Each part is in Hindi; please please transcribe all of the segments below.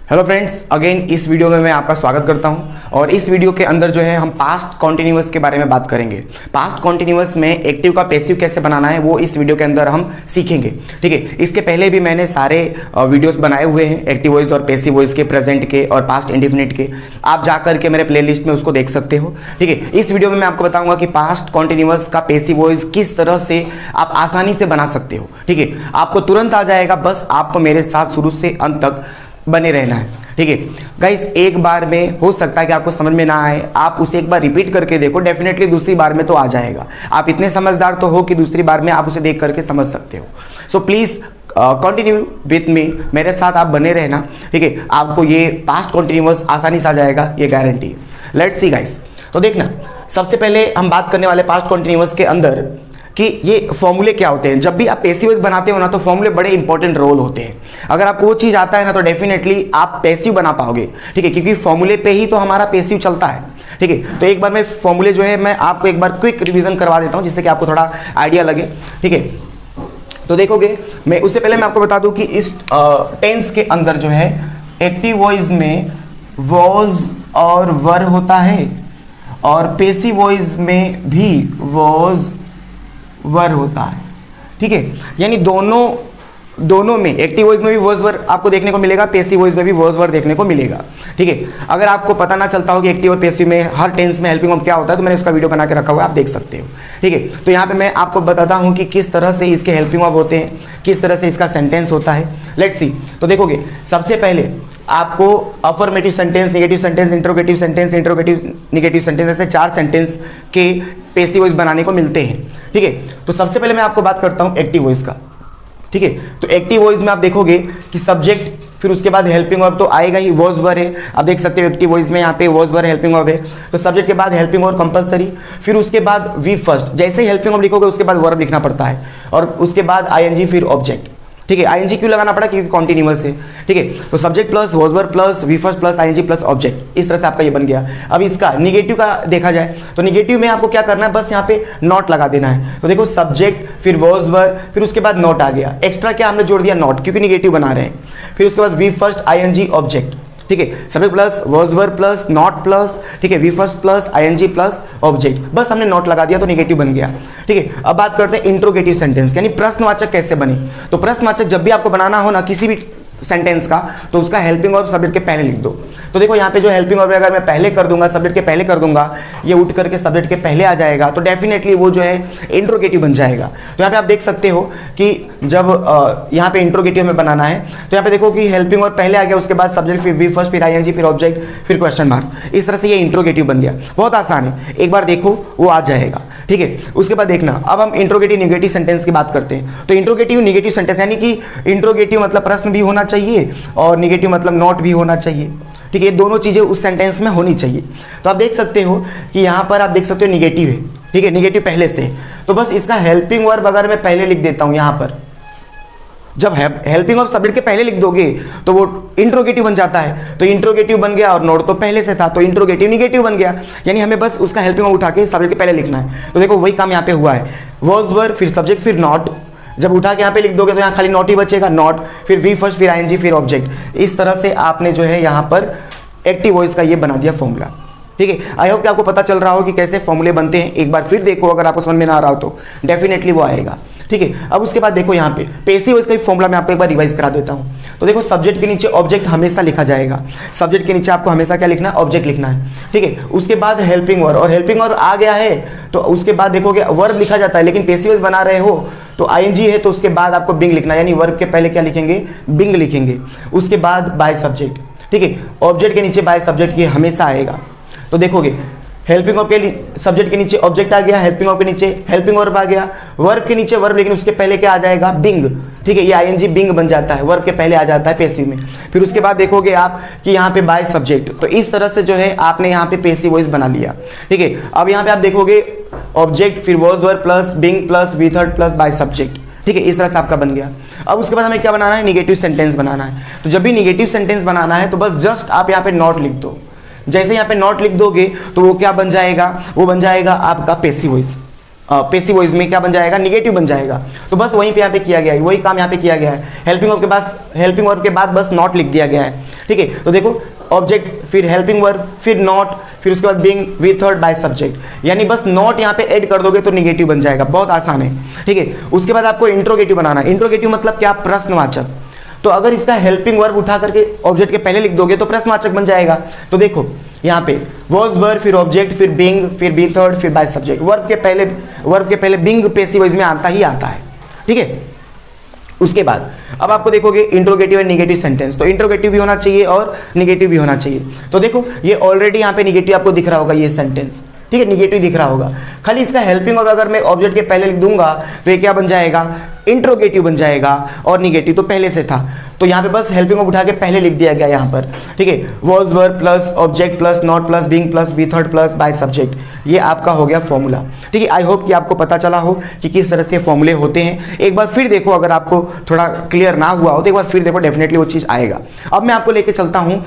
हेलो फ्रेंड्स, अगेन इस वीडियो में मैं आपका स्वागत करता हूं और इस वीडियो के अंदर जो है हम पास्ट कॉन्टिन्यूअस के बारे में बात करेंगे। पास्ट कॉन्टिन्यूअस में एक्टिव का पैसिव कैसे बनाना है वो इस वीडियो के अंदर हम सीखेंगे। ठीक है, इसके पहले भी मैंने सारे वीडियोस बनाए हुए हैं एक्टिव वॉइस और पैसिव वॉइस के, प्रेजेंट के और पास्ट इंडेफिनिट के। आप जाकर के मेरे प्लेलिस्ट में उसको देख सकते हो। ठीक है, इस वीडियो में मैं आपको बताऊंगा कि पास्ट कॉन्टिन्यूअस का पैसिव वॉइस किस तरह से आप आसानी से बना सकते हो। ठीक है, आपको तुरंत आ जाएगा, बस आपको मेरे साथ शुरू से अंत तक बने रहना है। ठीक है गाइस, एक बार में हो सकता है कि आपको समझ में ना आए, आप उसे एक बार रिपीट करके देखो, डेफिनेटली दूसरी बार में तो आ जाएगा। आप इतने समझदार तो हो कि दूसरी बार में आप उसे देख करके समझ सकते हो। So please continue with me, मेरे साथ आप बने रहना। ठीक है, आपको ये पास्ट कॉन्टिन्यूअस आसानी से आ जाएगा, ये गारंटी है। लेट्स सी गाइस, तो देखना, सबसे पहले हम बात करने वाले पास्ट कॉन्टिन्यूअस के अंदर कि ये फॉर्मूले क्या होते हैं। जब भी आप पैसिव वॉइस बनाते हो ना, तो फॉर्मूले बड़े इंपॉर्टेंट रोल होते हैं। अगर आपको वो चीज आता है ना, तो डेफिनेटली आप पैसिव बना पाओगे। ठीक है, क्योंकि फॉर्मूले पे ही तो हमारा पैसिव चलता है। ठीक है, तो एक बार मैं फॉर्मूले जो है मैं आपको एक बार क्विक रिवीजन करवा देता हूं, जिससे कि आपको थोड़ा आइडिया लगे। ठीक है, तो देखोगे, मैं उससे पहले मैं आपको बता दूं कि इस टेंस के अंदर जो है एक्टिव वॉइस में वॉज और वर होता है और पैसिव वॉइस में भी वॉज वर होता है। ठीक है, यानी दोनों में एक्टिव वॉइस में भी वॉज वर आपको देखने को मिलेगा, पैसिव वॉइस में भी वॉज वर देखने को मिलेगा। ठीक है, अगर आपको पता ना चलता हो कि एक्टिव और पैसिव में हर टेंस में हेल्पिंग वर्ब क्या होता है, तो मैंने उसका वीडियो बना के रखा हुआ है, आप देख सकते हो। ठीक है, तो यहाँ पे मैं आपको बताता हूँ कि किस तरह से इसके हेल्पिंग वर्ब होते हैं, किस तरह से इसका सेंटेंस होता है। लेट्स सी, तो देखोगे, सबसे पहले आपको affirmative sentence, negative sentence, interrogative sentence, interrogative negative sentence, ऐसे 4 सेंटेंस के पैसिव वॉइस बनाने को मिलते हैं। ठीक है, तो सबसे पहले मैं आपको बात करता हूं एक्टिव वॉइस का। ठीक है, तो एक्टिव वॉइस में आप देखोगे कि सब्जेक्ट, फिर उसके बाद हेल्पिंग वर्ब तो आएगा ही, वॉज वर है। आप देख सकते हो एक्टिव वॉइस में यहाँ पे वॉज वर हेल्पिंग वर्ब है, तो सब्जेक्ट के बाद हेल्पिंग वर्ब कंपलसरी, फिर उसके बाद वी फर्स्ट। जैसे ही हेल्पिंग वर्ब लिखोगे उसके बाद वर्ब लिखना पड़ता है, और उसके बाद आईएनजी, फिर ऑब्जेक्ट। ठीक है, आईएनजी क्यों लगाना पड़ा, क्योंकि कॉन्टिन्यूअस है। ठीक है, तो subject plus was were plus V first plus ING plus object, इस तरह से आपका ये बन गया। अब इसका निगेटिव का देखा जाए, तो निगेटिव में आपको क्या करना है, बस यहाँ पे नॉट लगा देना है। तो देखो, सब्जेक्ट, फिर वॉज वर, फिर उसके बाद नॉट आ गया। एक्स्ट्रा क्या हमने जोड़ दिया, नॉट, क्योंकि निगेटिव बना रहे हैं। फिर उसके बाद वी फर्स्ट आईएनजी ऑब्जेक्ट। ठीक है, subject plus was were plus not plus, ठीक है, V first plus ING plus object, बस हमने नॉट लगा दिया तो निगेटिव बन गया। ठीक है, अब बात करते हैं इंट्रोगेटिव सेंटेंस, यानी प्रश्नवाचक कैसे बने। तो प्रश्नवाचक जब भी आपको बनाना हो ना किसी भी सेंटेंस का, तो उसका हेल्पिंग वर्ब सब्जेक्ट के पहले लिख दो। तो देखो यहाँ पे जो हेल्पिंग वर्ब अगर मैं पहले कर दूंगा, सब्जेक्ट के पहले कर दूंगा, ये उठ करके सब्जेक्ट के पहले आ जाएगा, तो डेफिनेटली वो जो है इंट्रोगेटिव बन जाएगा। तो यहाँ पे आप देख सकते हो कि जब यहाँ पे इंट्रोगेटिव में बनाना है, तो यहाँ पे देखो कि हेल्पिंग वर्ब पहले आ गया, उसके बाद सब्जेक्ट, फिर वी फर्स्ट, फिर आईएनजी, फिर ऑब्जेक्ट, फिर क्वेश्चन मार्क। इस तरह से ये इंट्रोगेटिव बन गया। बहुत आसान है, एक बार देखो वो आ जाएगा। ठीक है, उसके बाद देखना, अब हम इंट्रोगेटिव निगेटिव सेंटेंस की बात करते हैं। तो इंट्रोगेटिव निगेटिव सेंटेंस, यानी कि इंट्रोगेटिव मतलब प्रश्न भी होना चाहिए और निगेटिव मतलब नॉट भी होना चाहिए। ठीक है, ये दोनों चीजें उस सेंटेंस में होनी चाहिए। तो आप देख सकते हो कि यहाँ पर आप देख सकते हो निगेटिव है। ठीक है, निगेटिव पहले से, तो बस इसका हेल्पिंग वर्ब अगर मैं पहले लिख देता हूं, यहाँ पर जब हेल्पिंग वर्ब सब्जेक्ट के पहले लिख दोगे तो वो इंट्रोगेटिव बन जाता है। तो इंट्रोगेटिव बन गया और नॉट तो पहले से था, तो इंट्रोगेटिव निगेटिव बन गया। यानी हमें बस उसका हेल्पिंग वर्ब उठा के सब्जेक्ट के पहले लिखना है। तो देखो वही काम यहाँ पे हुआ है, वॉज वर, फिर सब्जेक्ट, फिर नॉट। जब उठा के यहाँ पे लिख दोगे तो यहाँ खाली नॉट ही बचेगा, नॉट, फिर वी फर्स्ट, फिर आईएनजी, फिर ऑब्जेक्ट। इस तरह से आपने जो है यहाँ पर एक्टिव वॉइस का ये बना दिया फॉर्मूला। ठीक है, आई होप कि आपको पता चल रहा हो कि कैसे फॉर्मूले बनते हैं। एक बार फिर देखो, अगर आपको समझ में ना आ रहा हो तो डेफिनेटली वो आएगा। ठीक है, अब उसके बाद देखो यहाँ पे पैसिव वॉइस का फॉर्मूला मैं आपको एक बार रिवाइज करा देता हूँ। तो देखो, सब्जेक्ट के नीचे ऑब्जेक्ट हमेशा लिखा जाएगा, सब्जेक्ट के नीचे आपको हमेशा क्या लिखना है, ऑब्जेक्ट लिखना है। ठीक है, उसके बाद हेल्पिंग वर्ब, और हेल्पिंग वर्ब आ गया है तो उसके बाद देखोगे वर्ब लिखा जाता है, लेकिन पैसिव वॉइस बना रहे हो तो आईएनजी है, तो उसके बाद आपको बिंग लिखना है, यानी वर्ब के पहले क्या लिखेंगे, बिंग लिखेंगे। उसके बाद बाय सब्जेक्ट। ठीक है, ऑब्जेक्ट के नीचे बाय सब्जेक्ट ये हमेशा आएगा। तो देखोगे, हेल्पिंग वर्ब के सब्जेक्ट के नीचे ऑब्जेक्ट आ गया, हेल्पिंग वर्ब के नीचे हेल्पिंग वर्ब आ गया, वर्ब के नीचे वर्ब, लेकिन उसके पहले क्या आ जाएगा, बिंग। ठीक है, ये आईएनजी बिंग बन जाता है, वर्ब के पहले आ जाता है पैसिव में। फिर उसके बाद देखोगे आप कि यहाँ पे बाय सब्जेक्ट। तो इस तरह से जो है आपने यहाँ पे पैसिव वॉइस बना लिया। ठीक है, अब यहाँ पे आप देखोगे ऑब्जेक्ट, फिर was verb plus being plus V third plus by subject. ठीक है, इस तरह से आपका बन गया। अब उसके बाद हमें क्या बनाना है, निगेटिव सेंटेंस बनाना है। तो जब भी निगेटिव सेंटेंस बनाना है तो बस जस्ट आप यहाँ पे नॉट लिख दो। जैसे यहाँ पे नॉट लिख दोगे तो वो क्या बन जाएगा, वो बन जाएगा आपका पैसिव वॉइस। पैसिव वॉइस में क्या बन जाएगा, निगेटिव बन जाएगा। तो बस वहीं पे यहाँ पे किया गया है, वही काम यहाँ पे किया गया है। हेल्पिंग वर्ब के बाद बस नॉट लिख दिया गया है, ठीक है। तो देखो ऑब्जेक्ट, फिर हेल्पिंग वर्ब, फिर नॉट, फिर उसके बाद बीइंग विथ और बाय सब्जेक्ट, यानी बस नॉट यहाँ पे ऐड कर दोगे तो निगेटिव बन जाएगा। बहुत आसान है, ठीक है। उसके बाद आपको इंट्रोगेटिव बनाना है। इंट्रोगेटिव मतलब क्या, प्रश्नवाचक। तो अगर इसका हेल्पिंग वर्ब उठा करके ऑब्जेक्ट के पहले लिख दोगे तो प्रश्नवाचक बन जाएगा। तो देखो यहाँ पे वॉज वर्ब, फिर ऑब्जेक्ट, फिर बीइंग, फिर बी थर्ड, फिर बाय सब्जेक्ट। वर्ब के पहले बीइंग पैसिव वॉइस में आता ही आता है, ठीक है। उसके बाद अब आपको देखोगे इंट्रोगेटिव एंड निगेटिव सेंटेंस। तो इंट्रोगेटिव भी होना चाहिए और निगेटिव भी होना चाहिए। तो देखो ये ऑलरेडी यहाँ पे निगेटिव आपको दिख रहा होगा, ये सेंटेंस, ठीक है, निगेटिव दिख रहा होगा। खाली इसका हेल्पिंग वर्ब अगर मैं ऑब्जेक्ट के पहले लिख दूंगा तो ये क्या बन जाएगा, इंट्रोगेटिव बन जाएगा, और निगेटिव तो पहले से था। तो यहाँ पे बस हेल्पिंग वर्ब उठा के पहले लिख दिया गया यहाँ पर, ठीक है। Was verb plus object plus not plus being plus B third plus by subject, ये आपका हो गया फॉर्मूला, ठीक है। आई होप कि आपको पता चला हो कि किस तरह से फॉर्मूले होते हैं। एक बार फिर देखो, अगर आपको थोड़ा क्लियर ना हुआ हो तो एक बार फिर देखो, डेफिनेटली वो चीज़ आएगा। अब मैं आपको लेके चलता हूँ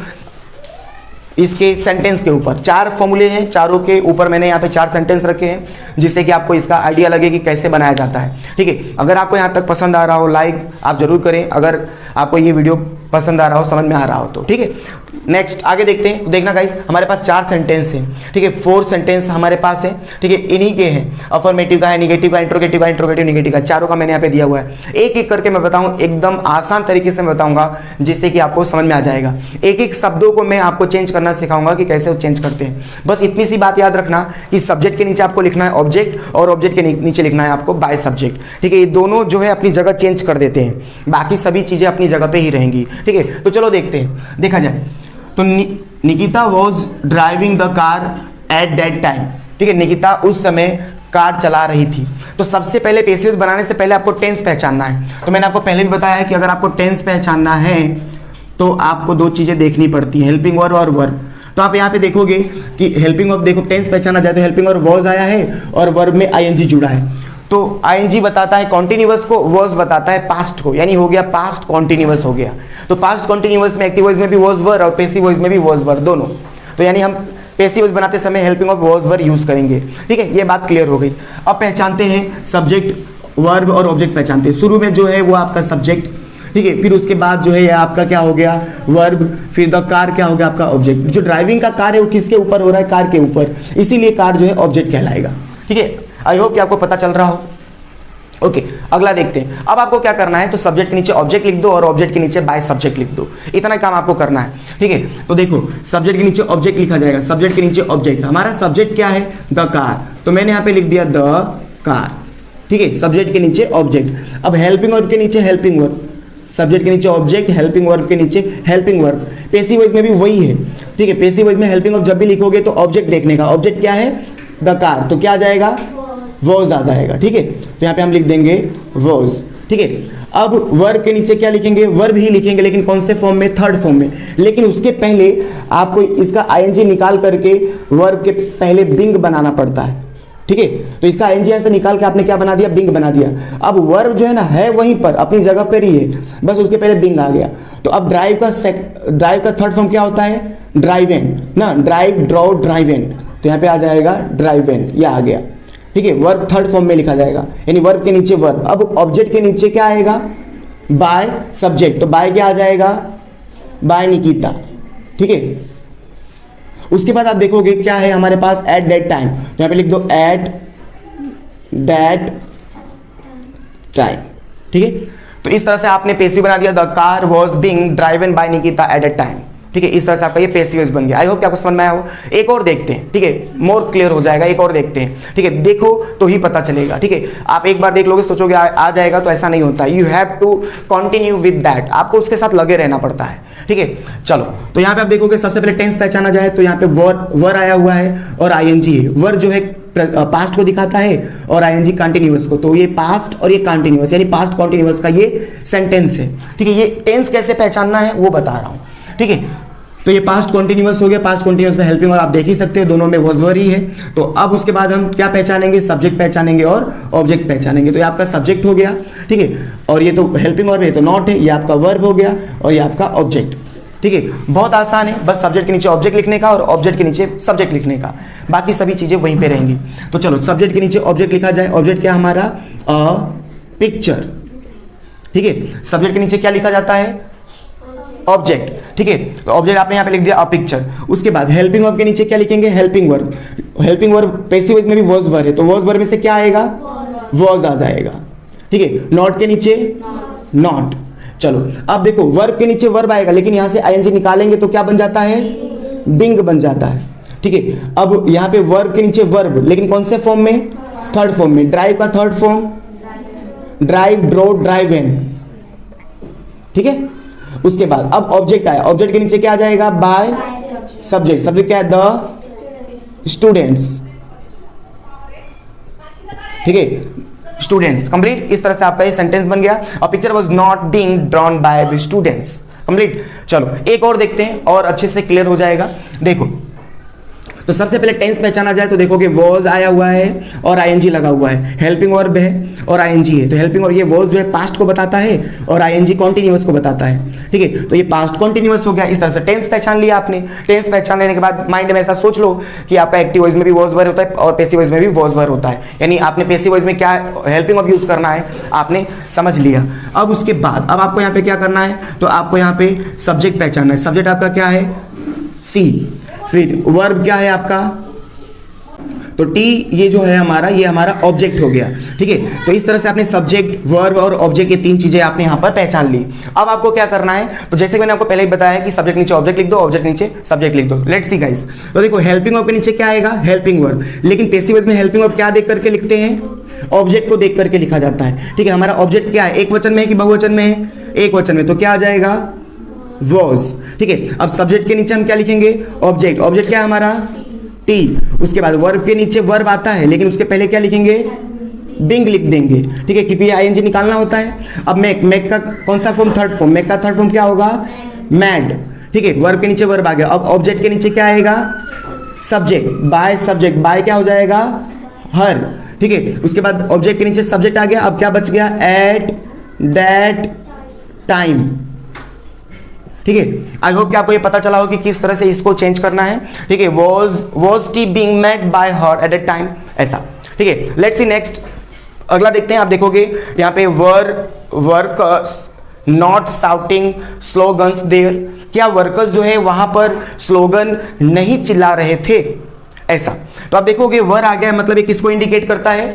इसके सेंटेंस के ऊपर। 4 फॉर्मूले हैं, चारों के ऊपर मैंने यहाँ पे 4 सेंटेंस रखे हैं, जिससे कि आपको इसका आइडिया लगे कि कैसे बनाया जाता है, ठीक है। अगर आपको यहाँ तक पसंद आ रहा हो, लाइक आप जरूर करें, अगर आपको ये वीडियो पसंद आ रहा हो, समझ में आ रहा हो तो, ठीक है। नेक्स्ट आगे देखते हैं। देखना गाइस, हमारे पास 4 सेंटेंस हैं, ठीक है। 4 सेंटेंस हमारे पास है, ठीक है। इन्हीं के हैं, अफर्मेटिव का है, निगेटिव का, इंट्रोगेटिव निगेटिव का, चारों का मैंने यहाँ पे दिया हुआ है। एक एक करके मैं बताऊँ, एकदम आसान तरीके से मैं बताऊंगा, जिससे कि आपको समझ में आ जाएगा। एक एक शब्दों को मैं आपको चेंज करना सिखाऊंगा कि कैसे वो चेंज करते हैं। बस इतनी सी बात याद रखना कि सब्जेक्ट के नीचे आपको लिखना है ऑब्जेक्ट, और ऑब्जेक्ट के नीचे लिखना है आपको बाय सब्जेक्ट, ठीक है। ये दोनों जो है अपनी जगह चेंज कर देते हैं, बाकी सभी चीजें अपनी जगह पे ही रहेंगी, ठीक है। तो चलो देखते हैं, देखा जाए तो Nikita was driving the car eight that time, ठीक है। निकिता उस समय कार चला रही थी। तो सबसे पहले पैसिव बनाने से पहले आपको टेंस पहचानना है। तो मैंने आपको पहले भी बताया है कि अगर आपको टेंस पहचानना है तो आपको 2 चीजें देखनी पड़ती हैं, हेल्पिंग वर्ब और वर्ब। तो आप यहाँ पे देखोगे कि हेल्पिंग वर्ब, देखो टेंस पहचाना जाए तो हेल्पिंग वर्ब वॉज आया है और वर्ब में आईएनजी जुड़ा है। तो आईएनजी बताता है कॉन्टिन्यूअस को, वॉज बताता है पास्ट को, यानी हो गया पास्ट कॉन्टिन्यूअस हो गया। तो पास्ट कॉन्टिन्यूअस में एक्टिव वॉइस में भी वॉज वर्ब और पैसिव वॉइस में भी वॉज वर्ब दोनों। तो यानी हम पैसिव वॉइस बनाते समय helping verb was verb use करेंगे, ठीक है। ये बात क्लियर हो गई। अब पहचानते हैं सब्जेक्ट, वर्ब और ऑब्जेक्ट पहचानते हैं। शुरू में जो है वो आपका सब्जेक्ट, ठीक है। फिर उसके बाद जो है आपका क्या हो गया, वर्ब, फिर द कार क्या हो गया आपका ऑब्जेक्ट। जो ड्राइविंग का कार है वो किसके ऊपर हो रहा है, कार के ऊपर, इसीलिए कार जो है ऑब्जेक्ट कहलाएगा, ठीक है। आई होप कि आपको पता चल रहा हो। ओके, अगला देखते हैं। अब आपको क्या करना है, तो सब्जेक्ट के नीचे ऑब्जेक्ट लिख दो और ऑब्जेक्ट के नीचे बाय सब्जेक्ट लिख दो, इतना काम आपको करना है, ठीक है। तो देखो सब्जेक्ट के नीचे ऑब्जेक्ट लिखा जाएगा, सब्जेक्ट के नीचे ऑब्जेक्ट, हमारा सब्जेक्ट क्या है, द कार, तो मैंने यहाँ पे लिख दिया द कार, ठीक है। सब्जेक्ट के नीचे ऑब्जेक्ट। अब हेल्पिंग वर्ब के नीचे हेल्पिंग वर्ब, सब्जेक्ट के नीचे ऑब्जेक्ट, हेल्पिंग वर्ब के नीचे हेल्पिंग वर्ब। पैसिव वॉइस में भी वही है, ठीक है। पैसिव वॉइस में हेल्पिंग वर्ब जब भी लिखोगे तो ऑब्जेक्ट देखने का, ऑब्जेक्ट क्या है, द कार, तो क्या आ जाएगा, वॉज आ जाएगा, ठीक है। तो यहाँ पे हम लिख देंगे वॉज, ठीक है। अब वर्ब के नीचे क्या लिखेंगे, वर्ब ही लिखेंगे, लेकिन कौन से फॉर्म में, थर्ड फॉर्म में। लेकिन उसके पहले आपको इसका आईएनजी निकाल करके वर्ब के पहले बिंग बनाना पड़ता है, ठीक है। तो इसका आईएनजी यहाँ से निकाल के आपने क्या बना दिया, बिंग बना दिया। अब वर्ब जो है ना है वहीं पर अपनी जगह पर ही है, बस उसके पहले बिंग आ गया। तो अब ड्राइव का थर्ड फॉर्म क्या होता है, ड्राइवेन ना, ड्राइव, ड्रॉ, ड्राइवेन, तो यहाँ पे आ जाएगा ड्राइवेन, यह आ गया, ठीक है। वर्ब थर्ड फॉर्म में लिखा जाएगा, यानी वर्ब के नीचे वर्ब। अब ऑब्जेक्ट के नीचे क्या आएगा, बाय सब्जेक्ट, तो बाय क्या आ जाएगा, बाय निकिता, ठीक है। उसके बाद आप देखोगे क्या है हमारे पास, एट दैट टाइम, तो यहाँ पे लिख दो एट दैट टाइम, ठीक है। तो इस तरह से आपने पैसिव बना दिया, the car was being driven by Nikita eight that time, ठीक है। इस तरह से आपका ये पैसिव वॉइस बन गया। आई होप कि आपको समझ में आया हो। एक और देखते हैं, ठीक है, मोर क्लियर हो जाएगा। एक और देखते हैं, ठीक है, देखो तो ही पता चलेगा, ठीक है। आप एक बार देख लोगे सोचोगे आ जाएगा, तो ऐसा नहीं होता। You have to continue with that, आपको उसके साथ लगे रहना पड़ता है, ठीक है। चलो, तो यहाँ पे आप देखोगे सबसे पहले टेंस पहचाना जाए तो यहाँ पे वर आया हुआ है और आईएनजी है। वर जो है पास्ट को दिखाता है और आईएनजी कंटिन्यूअस को, तो ये पास्ट और ये कंटिन्यूअस, यानी पास्ट कंटिन्यूअस का ये सेंटेंस है, ठीक है। ये टेंस कैसे पहचानना है वो बता रहा हूँ, ठीक है। तो ये पास्ट कॉन्टिन्यूअस हो गया, पास्ट कॉन्टिन्यूअस में हेल्पिंग वर्ब आप देख ही सकते हो, दोनों में वॉज वर्ब ही है। तो अब उसके बाद हम क्या पहचानेंगे, सब्जेक्ट पहचानेंगे और ऑब्जेक्ट पहचानेंगे। तो ये आपका सब्जेक्ट हो गया, ठीक है, और ये तो हेल्पिंग वर्ब है तो नॉट है, ये आपका वर्ब हो गया और ये आपका ऑब्जेक्ट, ठीक है, बहुत आसान है, बस सब्जेक्ट के नीचे ऑब्जेक्ट लिखने का और ऑब्जेक्ट के नीचे सब्जेक्ट लिखने का, बाकी सभी चीजें वहीं पे रहेंगी। तो चलो सब्जेक्ट के नीचे ऑब्जेक्ट लिखा जाए। ऑब्जेक्ट क्या हमारा? A picture. ठीक है, सब्जेक्ट के नीचे क्या लिखा जाता है? ऑब्जेक्ट। ठीक है, तो ऑब्जेक्ट आपने यहाँ पे लिख दिया अ पिक्चर। उसके बाद हेल्पिंग वर्ब के नीचे क्या लिखेंगे? Helping verb. Helping verb passive voice में भी वॉज वर्ब है, तो वॉज वर्ब में से क्या आएगा? वॉज आ जाएगा। ठीक है, नॉट के नीचे नॉट। चलो अब देखो वर्ब के नीचे वर्ब आएगा, लेकिन यहां से आईएनजी निकालेंगे तो क्या बन जाता है? बिंग बन जाता है। ठीक है, अब यहां पे वर्ब के नीचे वर्ब, लेकिन कौन से फॉर्म में? थर्ड फॉर्म में। ड्राइव का third form drive, drove, drive इन। ठीक है, उसके बाद अब ऑब्जेक्ट आया। ऑब्जेक्ट के नीचे क्या आ जाएगा? By subject. सब्जेक्ट क्या है? The students. ठीक है, स्टूडेंट्स। कंप्लीट। इस तरह से आपका ये सेंटेंस बन गया। और picture was not being drawn by the students. Complete. चलो एक और देखते हैं और अच्छे से क्लियर हो जाएगा। देखो, तो सबसे पहले टेंस पहचाना जाए तो देखोगे वॉज आया हुआ है और आईएनजी लगा हुआ है। हेल्पिंग वर्ब है और आईएनजी है, तो हेल्पिंग वर्ब ये वॉज जो है पास्ट को बताता है और आईएनजी कॉन्टिन्यूअस को बताता है। ठीक है, तो ये पास्ट कॉन्टिन्यूअस हो गया। इस तरह से टेंस पहचान लिया आपने। टेंस पहचान लेने के बाद माइंड में ऐसा सोच लो कि आपका एक्टिव वॉइस में भी वॉज वर्ब होता है और पैसिव वॉइस में भी वॉज वर्ब होता है, यानी आपने पैसिव वॉइस में क्या हेल्पिंग वर्ब यूज करना है आपने समझ लिया। अब उसके बाद अब आपको यहाँ पे क्या करना है? तो आपको यहाँ पे सब्जेक्ट पहचानना है। सब्जेक्ट आपका क्या है? सी। फिर वर्ब क्या है आपका? तो टी ये जो है हमारा, ये हमारा ऑब्जेक्ट हो गया। ठीक है, तो इस तरह से आपने सब्जेक्ट, वर्ब और ऑब्जेक्ट, ये तीन चीजें आपने यहां पर पहचान ली। अब आपको क्या करना है? तो जैसे मैंने आपको पहले ही बताया कि सब्जेक्ट नीचे ऑब्जेक्ट लिख दो, ऑब्जेक्ट नीचे सब्जेक्ट लिख दो। लेट्स सी गाइस, तो देखो हेल्पिंग वर्ब के नीचे क्या आएगा? Helping verb. लेकिन पैसिव वॉइस में हेल्पिंग वर्ब क्या देख करके लिखते हैं? ऑब्जेक्ट को देख करके लिखा जाता है। ठीक है, हमारा ऑब्जेक्ट क्या है? एक वचन में है कि बहुवचन में है? एक वचन में, तो क्या आ जाएगा? वॉज। ठीक है, अब सब्जेक्ट के नीचे हम क्या लिखेंगे? ऑब्जेक्ट। ऑब्जेक्ट क्या है हमारा? टी। उसके बाद वर्ब के नीचे वर्ब आता है, लेकिन उसके पहले क्या लिखेंगे? बिंग लिख देंगे। ठीक है, क्योंकि आईएनजी निकालना होता है। अब मेक, मेक का कौन सा फॉर्म? Third form. मेक का थर्ड फॉर्म क्या होगा? मैड। ठीक है, वर्ब के नीचे वर्ब आ गया। अब ऑब्जेक्ट के नीचे क्या आएगा? सब्जेक्ट। बाय सब्जेक्ट, बाय क्या हो जाएगा? हर। ठीक है, उसके बाद ऑब्जेक्ट के नीचे सब्जेक्ट आ गया। अब क्या बच गया? Eight that time. ठीक है, आई होप कि आपको ये पता चला हो कि किस तरह से इसको चेंज करना है। ठीक है, was T being met by her at that time, ऐसा। ठीक है, लेट्स सी नेक्स्ट। अगला देखते हैं। आप देखोगे यहाँ पे workers not shouting slogans there. क्या वर्कर्स जो है वहां पर स्लोगन नहीं चिल्ला रहे थे, ऐसा। तो आप देखोगे वर आ गया, मतलब ये किसको इंडिकेट करता है?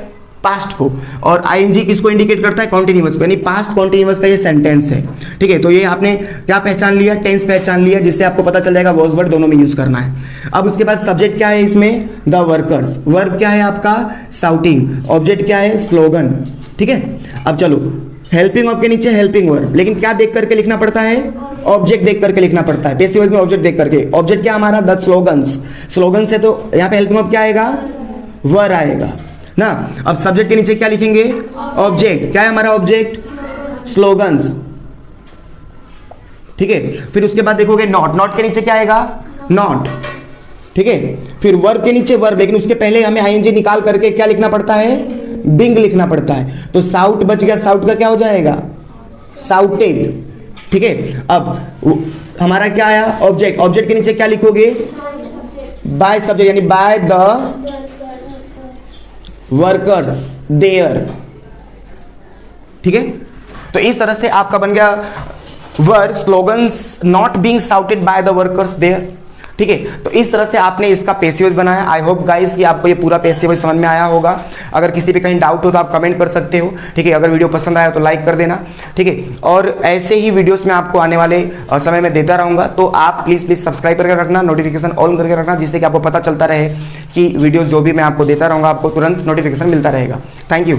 पास्ट को। और आईएनजी किसको इंडिकेट करता है? कॉन्टिन्यूअस को, यानी पास्ट कॉन्टिन्यूअस का ये सेंटेंस है। ठीक है, तो ये आपने क्या पहचान लिया? टेंस पहचान लिया, जिससे आपको पता चल जाएगा वॉज वर्ब दोनों में यूज करना है। अब उसके बाद सब्जेक्ट क्या है इसमें? The workers. वर्ब क्या है आपका? शाउटिंग। ऑब्जेक्ट क्या है? स्लोगन। ठीक है, अब चलो हेल्पिंग वर्ब के नीचे हेल्पिंग वर्ब, लेकिन क्या देख करके लिखना पड़ता है? ऑब्जेक्ट देख करके लिखना पड़ता है। पैसिव वॉइस में ऑब्जेक्ट देख करके। ऑब्जेक्ट क्या हमारा? The slogans. स्लोगन से तो यहाँ पे हेल्पिंग वर्ब क्या आएगा? वर आएगा ना। अब सब्जेक्ट के नीचे क्या लिखेंगे? ऑब्जेक्ट। क्या है हमारा ऑब्जेक्ट? स्लोगन्स। ठीक है, फिर उसके बाद देखोगे नॉट। नॉट के नीचे क्या आएगा? नॉट। ठीक है, फिर वर्ब के नीचे वर्ब, लेकिन उसके पहले हमें आईएनजी निकाल करके क्या लिखना पड़ता है? बिंग लिखना पड़ता है। तो साउट बच गया। साउट का क्या हो जाएगा? साउटेड। ठीक है, अब हमारा क्या आया? ऑब्जेक्ट। ऑब्जेक्ट के नीचे क्या लिखोगे? बाय सब्जेक्ट, यानी बाय द वर्कर्स देयर। ठीक है, तो इस तरह से आपका बन गया our slogans not being shouted by the workers there. ठीक है, तो इस तरह से आपने इसका पैसिव वॉइस बनाया। आई होप गाइस कि आपको ये पूरा पैसिव वॉइस समझ में आया होगा। अगर किसी पे कहीं डाउट हो तो आप कमेंट कर सकते हो। ठीक है, अगर वीडियो पसंद आया तो लाइक कर देना। ठीक है, और ऐसे ही वीडियोस में आपको आने वाले समय में देता रहूंगा, तो आप प्लीज सब्सक्राइब करके रखना, नोटिफिकेशन ऑन करके रखना, जिससे कि आपको पता चलता रहे कि वीडियोस जो भी मैं आपको देता रहूंगा आपको तुरंत नोटिफिकेशन मिलता रहेगा। Thank you.